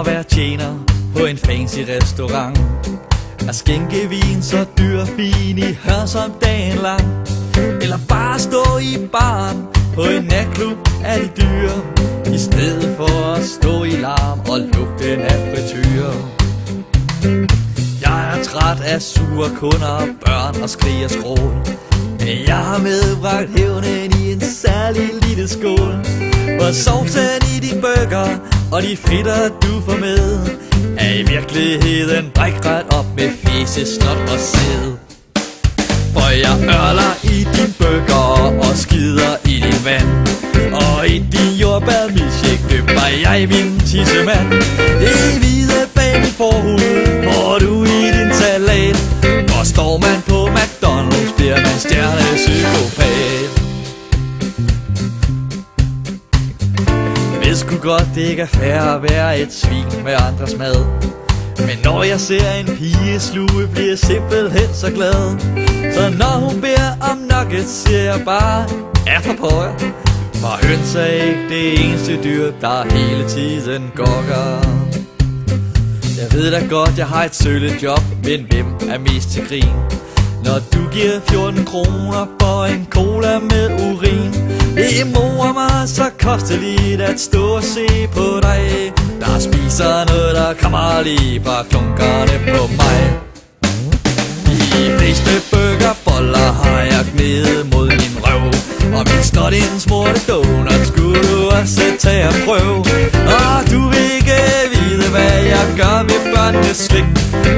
at være tjener på en fancy restaurant. At skænke vin så dyr fin i hør som dagen lang. Eller bare stå i baren på en natklub af de dyre, i stedet for at stå i larm og lugte af frityre. Jeg er træt af sure kunder, børn og skrig og skrål. Men jeg har medbragt hævnen i en særlig lille skål. For sovsen i de burger og de fritter du får med er i virkeligheden brækret op med fese, snot og sæd. For jeg ørler i din burger og skider i din vand, og i din jordbær milkshake døber jeg min tissemand. Det hvide bag min forhud får du i din salat, for står man på McDonald's bliver man stjernepsykopat. Jeg ved sgu godt det ikke er fair at være et svin med andres mad, men når jeg ser en pige sluge, bliver jeg simpelthen så glad. Så når hun beder om nuggets, siger jeg bare, er for pokker. For høns er ikke det eneste dyr, der hele tiden gokker. Jeg ved da godt, jeg har et søligt job, men hvem er mest til grin? Når du giver 14 kroner for en cola med urin. Det morer mig så kosteligt at stå og se på dig, der spiser noget, der kommer lige fra klunkerne på mig. De fleste burgerboller har jeg gnedet mod min røv, og min snot indsmurte donut skulle du også tage og prøve. Og du vil ikke vide, hvad jeg gør ved børnenes slik,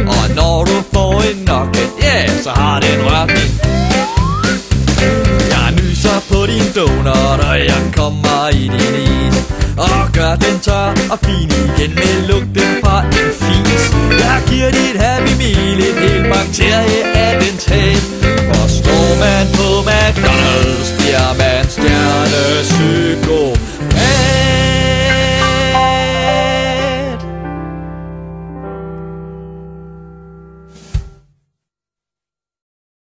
og når du får en nugget, så har den rørt min. Jeg nyser på din donut, og jeg kommer i din is, og gør den tør og fin igen med lugten fra en fis. Jeg giver dit